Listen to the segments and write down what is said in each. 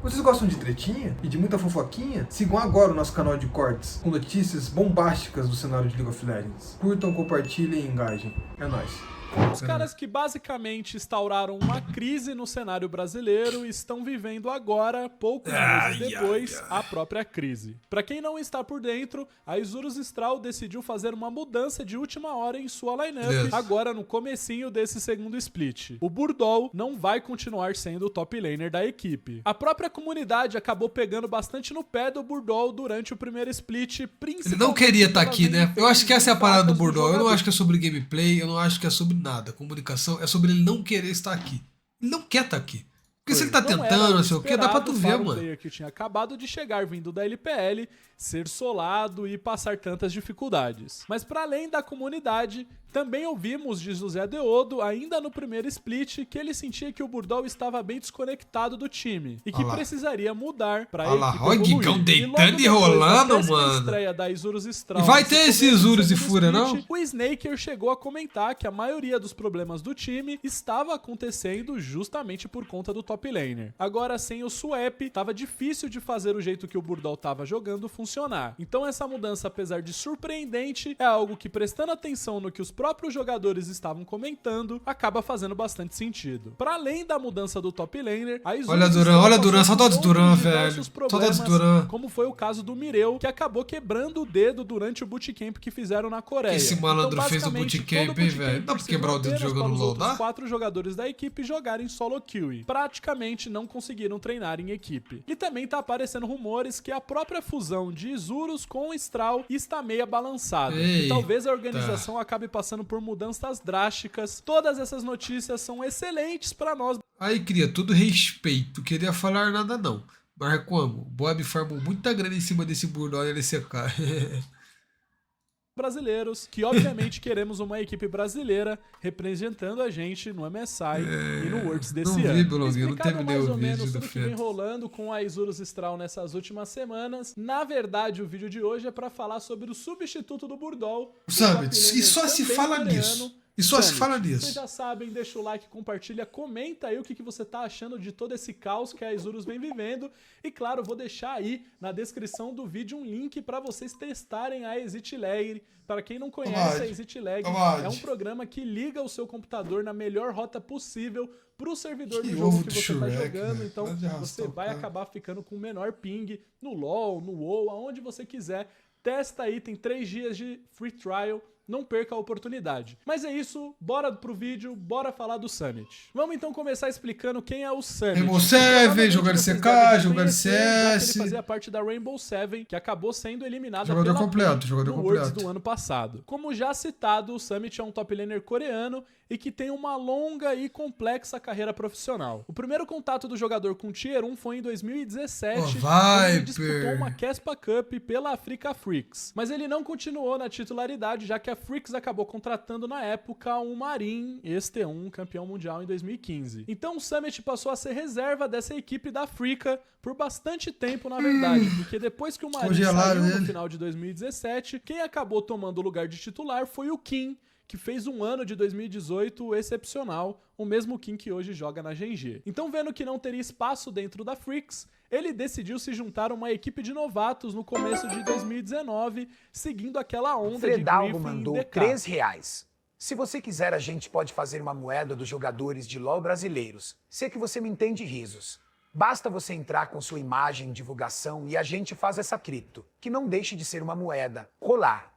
Vocês gostam de tretinha e de muita fofoquinha? Sigam agora o nosso canal de cortes, com notícias bombásticas do cenário de League of Legends. Curtam, compartilhem e engajem. É nóis. Os caras que basicamente instauraram uma crise no cenário brasileiro estão vivendo agora, poucos meses depois, a própria crise. Pra quem não está por dentro, a Isurus Stral decidiu fazer uma mudança de última hora em sua lineup, agora no comecinho desse segundo split. O Burdol não vai continuar sendo o top laner da equipe. A própria comunidade acabou pegando bastante no pé do Burdol durante o primeiro split, principalmente... Ele não queria estar aqui, né? Eu acho que essa é a parada do Burdol. Eu não acho que é sobre gameplay, eu não acho que é sobre nada. Comunicação é sobre ele não querer estar aqui. Ele não quer estar aqui. Porque se ele tá tentando, não sei o que, dá pra tu ver, mano. Player que tinha acabado de chegar vindo da LPL, ser solado e passar tantas dificuldades. Mas para além da comunidade, também ouvimos de José Deodo, ainda no primeiro split, que ele sentia que o Burdol estava bem desconectado do time e que precisaria mudar pra ele. Olha o Guigão deitando e rolando, mano. Estreia da Isurus Stral, e vai ter esse Isurus e Fúria, não? O Snaker chegou a comentar que a maioria dos problemas do time estava acontecendo justamente por conta do top laner. Agora, sem o swap, tava difícil de fazer o jeito que o Burdol tava jogando funcionar. Então essa mudança, apesar de surpreendente, é algo que, prestando atenção no que os próprios jogadores estavam comentando, acaba fazendo bastante sentido. Para além da mudança do top laner, a Isurus olha Duran, saudades Duran, velho. Saudades Duran. Como foi o caso do Mireu, que acabou quebrando o dedo durante o bootcamp que fizeram na Coreia. Que esse malandro fez o bootcamp, hein, velho? Dá pra quebrar o dedo jogando LoL, dá? Os 4 jogadores da equipe jogarem solo kill e praticamente não conseguiram treinar em equipe. E também tá aparecendo rumores que a própria fusão de Isurus com o Stral está meio balançada. E talvez a organização acabe passando por mudanças drásticas. Todas essas notícias são excelentes pra nós. Aí, cria, todo respeito. Queria falar nada, não. Mas como? O Bob farmou muita grana em cima desse Burdol e LCK. Brasileiros, que obviamente queremos uma equipe brasileira representando a gente no MSI e no Worlds desse ano. Não terminei o vídeo do que vem rolando com a Isurus Stral nessas últimas semanas. Na verdade, o vídeo de hoje é para falar sobre o substituto do Burdol. Sabe, e só se fala nisso. E só se fala disso. Vocês já sabem, deixa o like, compartilha, comenta aí o que você tá achando de todo esse caos que a Isurus vem vivendo. E claro, vou deixar aí na descrição do vídeo um link para vocês testarem a ExitLag. Para quem não conhece, a ExitLag é um programa que liga o seu computador na melhor rota possível pro servidor do jogo que você tá jogando. Então você vai acabar ficando com o menor ping no LoL, no WoW, aonde você quiser. Testa aí, tem 3 dias de free trial. Não perca a oportunidade. Mas é isso, bora pro vídeo, bora falar do Summit. Vamos então começar explicando quem é o Summit. Rainbow Seven, jogar CK, jogar CS. Ele fazia parte da Rainbow Seven, que acabou sendo eliminada jogador completo no Worlds do ano passado. Como já citado, o Summit é um top laner coreano e que tem uma longa e complexa carreira profissional. O primeiro contato do jogador com Tier 1 foi em 2017, quando ele disputou uma Caspa Cup pela Africa Freaks. Mas ele não continuou na titularidade, já que a Freaks acabou contratando na época o Marin ST1, campeão mundial em 2015. Então o Summit passou a ser reserva dessa equipe da Africa por bastante tempo, na verdade, porque depois que o Marin saiu no final de 2017, quem acabou tomando o lugar de titular foi o Kim, que fez um ano de 2018 excepcional, o mesmo Kim que hoje joga na GG. Então, vendo que não teria espaço dentro da Freaks, ele decidiu se juntar a uma equipe de novatos no começo de 2019, seguindo aquela onda Fredalgo de Griffin mandou DK. R$3. Se você quiser, a gente pode fazer uma moeda dos jogadores de LoL brasileiros. Sei que você me entende, risos. Basta você entrar com sua imagem, divulgação e a gente faz essa cripto, que não deixe de ser uma moeda. Rolar.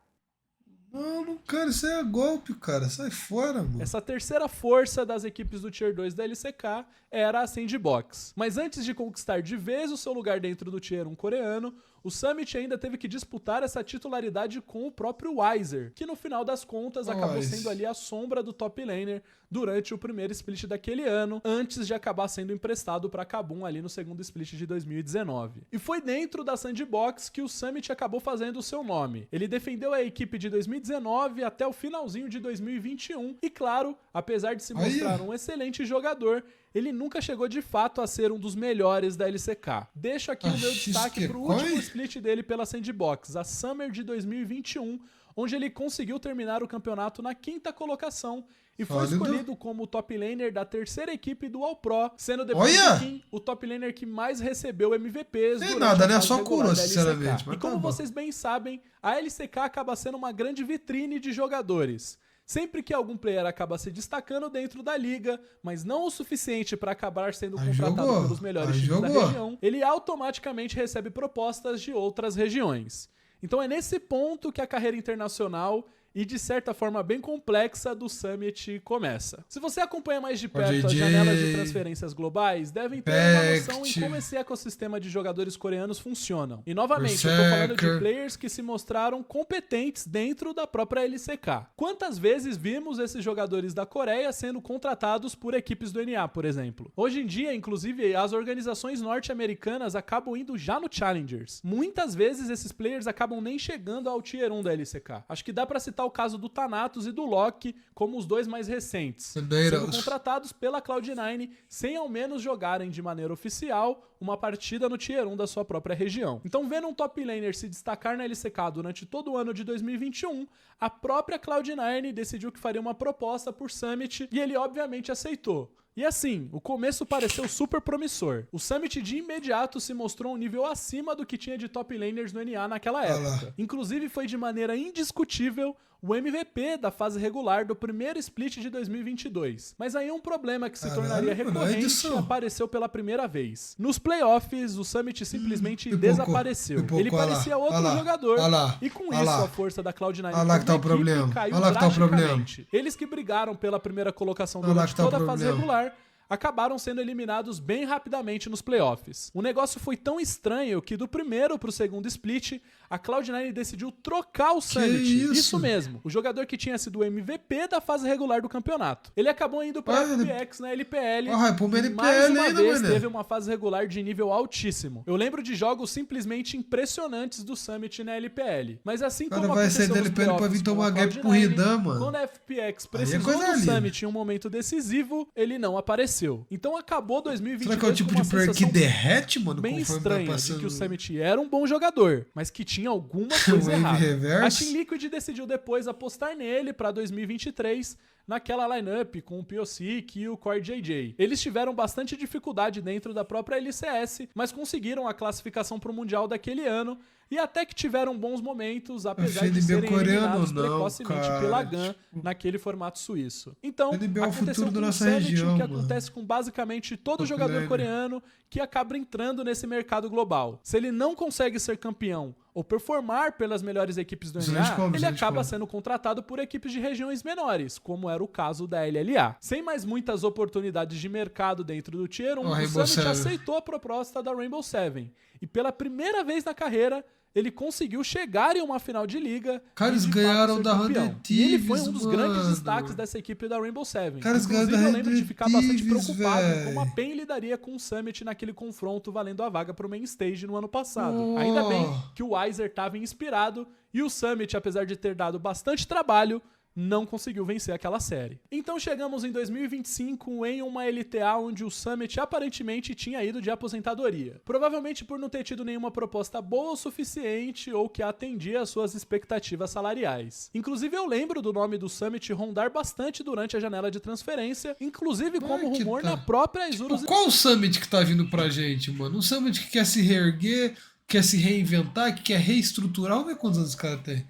Não, cara, isso é golpe, cara. Sai fora, mano. Essa terceira força das equipes do Tier 2 da LCK era a Sandbox. Mas antes de conquistar de vez o seu lugar dentro do Tier 1 coreano, o Summit ainda teve que disputar essa titularidade com o próprio Weiser, que no final das contas acabou sendo ali a sombra do top laner durante o primeiro split daquele ano, antes de acabar sendo emprestado para Kabum ali no segundo split de 2019. E foi dentro da Sandbox que o Summit acabou fazendo o seu nome. Ele defendeu a equipe de 2019 até o finalzinho de 2021 e, claro, apesar de se mostrar um excelente jogador, ele nunca chegou de fato a ser um dos melhores da LCK. Deixo aqui o meu destaque pro último split dele pela Sandbox, a Summer de 2021, onde ele conseguiu terminar o campeonato na 5ª colocação e foi Sólido. escolhido como o top laner da 3ª equipe do All-Pro, sendo depois Olha! do Kim, o top laner que mais recebeu MVPs Tem durante nada, a né? fase Só regular curou, da sinceramente, LCK. mas E tá como bom. vocês bem sabem, a LCK acaba sendo uma grande vitrine de jogadores. Sempre que algum player acaba se destacando dentro da liga, mas não o suficiente para acabar sendo Aí contratado jogou, pelos melhores aí times da jogou. região, ele automaticamente recebe propostas de outras regiões. Então é nesse ponto que a carreira internacional e de certa forma bem complexa do Summit começa. Se você acompanha mais de perto as JJ, janelas de transferências globais, devem ter uma noção em Impact. como esse ecossistema de jogadores coreanos funcionam. E novamente, eu tô falando de Berserker. players que se mostraram competentes dentro da própria LCK. Quantas vezes vimos esses jogadores da Coreia sendo contratados por equipes do NA, por exemplo? Hoje em dia, inclusive, as organizações norte-americanas acabam indo já no Challengers. Muitas vezes esses players acabam nem chegando ao Tier 1 da LCK. Acho que dá pra citar o caso do Thanatos e do Loki como os dois mais recentes, sendo Bandeiras. contratados pela Cloud9 sem ao menos jogarem de maneira oficial uma partida no Tier 1 da sua própria região. Então, vendo um top laner se destacar na LCK durante todo o ano de 2021, a própria Cloud9 decidiu que faria uma proposta por Summit e ele obviamente aceitou. E assim, o começo pareceu super promissor. O Summit de imediato se mostrou um nível acima do que tinha de top laners no NA naquela época. Inclusive foi de maneira indiscutível o MVP da fase regular do primeiro split de 2022. Mas aí um problema que se tornaria Caralho, mano, recorrente edição. apareceu pela primeira vez. Nos playoffs, o Summit simplesmente pipocou, desapareceu. pipocou, Ele olha lá, parecia outro olha lá, jogador. olha lá, E com olha isso, lá. a força da Cloud9 Olha lá que tá o como equipe problema, caiu olha lá que tá o problema. drasticamente. Eles que brigaram pela primeira colocação Olha lá durante que tá o toda a fase problema. regular acabaram sendo eliminados bem rapidamente nos playoffs. O negócio foi tão estranho que do primeiro pro segundo split, a Cloud9 decidiu trocar o Summit. isso? Mesmo. O jogador que tinha sido o MVP da fase regular do campeonato. Ele acabou indo pra Ah, ele- FPX na LPL. Ah, pô, mas e LPL mais uma ainda, vez mané. teve uma fase regular de nível altíssimo. Eu lembro de jogos simplesmente impressionantes do Summit na LPL. Mas assim O cara como vai aconteceu sair da nos LPL pra playoffs vir com a tomar gap Cloud9, pro Ridan, mano. quando a FPX Aí é precisou coisa do linda. Summit em um momento decisivo, ele não apareceu. Então acabou 2022 Será que é o tipo com uma de player que sensação derrete, mano, bem conforme estranha vai de passando? que o Summit era um bom jogador, mas que tinha alguma coisa Wave errada. reverse? A Team Liquid decidiu depois apostar nele pra 2023 naquela lineup com o POC e o Core JJ. Eles tiveram bastante dificuldade dentro da própria LCS, mas conseguiram a classificação pro Mundial daquele ano e até que tiveram bons momentos, apesar de FNB serem coreano eliminados não, precocemente cara. pela GAN naquele formato suíço. Então, FNB é o aconteceu futuro da com o nossa Summit região, o que mano. acontece com basicamente todo Top jogador laner. coreano que acaba entrando nesse mercado global. Se ele não consegue ser campeão ou performar pelas melhores equipes do Excelente NA, combo, ele excelente acaba combo. sendo contratado por equipes de regiões menores, como era o caso da LLA. Sem mais muitas oportunidades de mercado dentro do Tier 1, Ó, o Rainbow Summit Seven. aceitou a proposta da Rainbow Seven. E pela primeira vez na carreira, ele conseguiu chegar em uma final de liga. Cara, e, eles de fato, ganharam ser da campeão. Hundred E ele foi um Thieves, dos grandes mano. destaques dessa equipe da Rainbow Seven. Cara, eles ganharam Inclusive, da eu lembro de Hundred ficar bastante Thieves, preocupado véi. com como a PEN lidaria com o Summit naquele confronto valendo a vaga pro main stage no ano passado. Ainda bem que o Weiser estava inspirado e o Summit, apesar de ter dado bastante trabalho, não conseguiu vencer aquela série. Então chegamos em 2025 em uma LTA onde o Summit aparentemente tinha ido de aposentadoria. Provavelmente por não ter tido nenhuma proposta boa o suficiente ou que atendia às suas expectativas salariais. Inclusive eu lembro do nome do Summit rondar bastante durante a janela de transferência, inclusive como que rumor tá. na própria Isurus. Qual o Summit que tá vindo pra gente, mano? Um Summit que quer se reerguer, quer se reinventar, que quer reestruturar. Vamos ver quantos anos esse cara tem.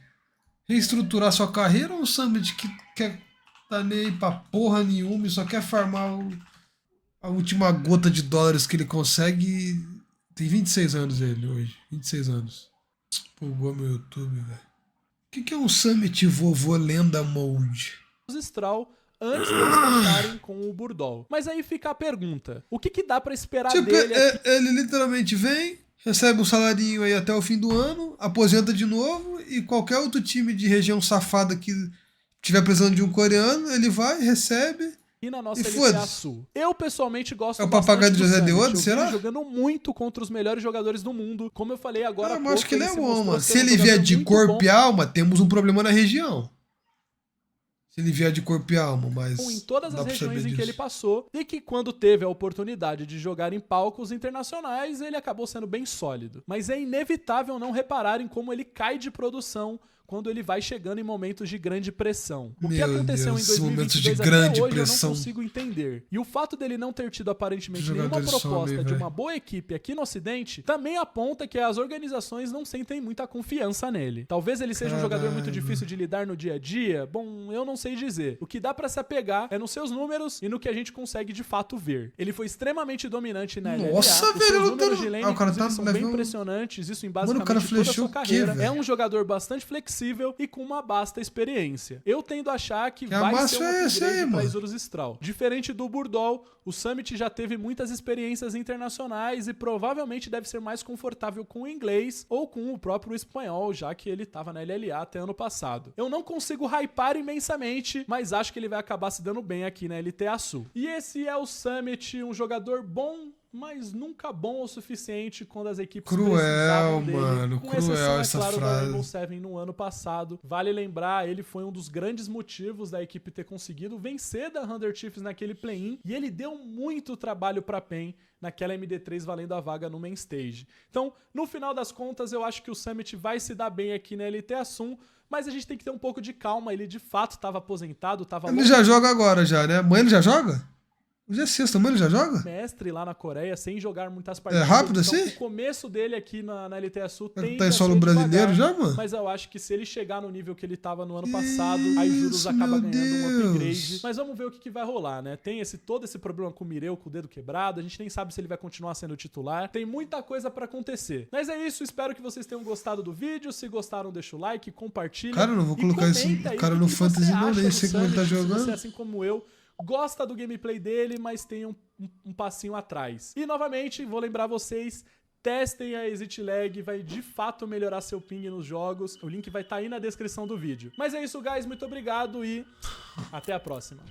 Reestruturar sua carreira ou um Summit que quer tá nem aí pra porra nenhuma e só quer farmar a última gota de dólares que ele consegue? Tem 26 anos ele hoje. 26 anos. Pulgou meu YouTube, velho. O que é um Summit vovô lenda mode? Straw antes de eles passarem com o Burdol. Mas aí fica a pergunta: o que dá pra esperar Tipo, dele aqui? ele literalmente vem, recebe um salarinho aí até o fim do ano, aposenta de novo e qualquer outro time de região safada que tiver precisando de um coreano, ele vai, recebe. E na nossa E LTA foda-se. Sul. Eu pessoalmente gosto É o bastante papagaio do de José Summit. Deodo, Eu vi será? ele jogando muito contra os melhores jogadores do mundo. Como eu falei agora há Ah, mas pouco, acho que ele é se bom, mostrou mano. ser Se um ele vier jogador de muito corpo bom. e alma, temos um problema na região. Se ele vier de corpo e alma, mas. Em todas dá as pra saber regiões em que disso. ele passou, e que quando teve a oportunidade de jogar em palcos internacionais, ele acabou sendo bem sólido. Mas é inevitável não reparar em como ele cai de produção quando ele vai chegando em momentos de grande pressão. O que Meu aconteceu Deus, em momentos 2022 de até grande hoje pressão. eu não consigo entender. E o fato dele não ter tido aparentemente Os nenhuma jogadores proposta somem, de velho. uma boa equipe aqui no Ocidente também aponta que as organizações não sentem muita confiança nele. Talvez ele seja um jogador muito difícil de lidar no dia a dia. Bom, eu não sei dizer. O que dá pra se apegar é nos seus números e no que a gente consegue de fato ver. Ele foi extremamente dominante na LLA. Nossa, Os velho, seus eu não números tô- de lane, Ah, o cara inclusive, tá são level- bem impressionantes. Isso em Mano, o basicamente cara toda a sua flechou o quê, carreira. velho? É um jogador bastante flexível e com uma vasta experiência. Eu tendo a achar que Que vai amasso ser um é esse upgrade aí, pra mano? Isurus Strahl. Diferente do Burdol, o Summit já teve muitas experiências internacionais e provavelmente deve ser mais confortável com o inglês ou com o próprio espanhol, já que ele tava na LLA até ano passado. Eu não consigo hypar imensamente, mas acho que ele vai acabar se dando bem aqui na LTA Sul. E esse é o Summit, um jogador bom, mas nunca bom o suficiente quando as equipes precisavam dele. Mano, Com cruel exceção, essa é claro, da frase. Rainbow Seven no ano passado. Vale lembrar, ele foi um dos grandes motivos da equipe ter conseguido vencer da Thunder Chiefs naquele play-in, e ele deu muito trabalho pra PEN naquela MD3 valendo a vaga no main stage. Então, no final das contas, eu acho que o Summit vai se dar bem aqui na LTA Sum, mas a gente tem que ter um pouco de calma. Ele de fato estava aposentado, estava Ele já joga agora, já, né? Amanhã ele já joga? Hoje é sexta, amanhã ele já joga? mestre lá na Coreia, sem jogar muitas partidas. rápido Então, assim? o começo dele aqui na LTA Sul Ele tem tá em solo brasileiro já, mano? Mas eu acho que se ele chegar no nível que ele tava no ano passado, a Isurus Isso, acaba meu ganhando um Deus. upgrade. Mas vamos ver o que vai rolar, né? Tem todo esse problema com o Mireu, com o dedo quebrado. A gente nem sabe se ele vai continuar sendo titular. Tem muita coisa pra acontecer. Mas é isso, espero que vocês tenham gostado do vídeo. Se gostaram, deixa o like, compartilha. Cara, eu não vou e colocar esse comenta aí cara o no que Fantasy você não, acha nem do sei como ele tá Summit, se jogando. você, assim como eu, gosta do gameplay dele, mas tem um passinho atrás. E novamente, vou lembrar vocês, testem a Exit Lag, vai de fato melhorar seu ping nos jogos. O link vai estar aí na descrição do vídeo. Mas é isso, guys, muito obrigado e até a próxima.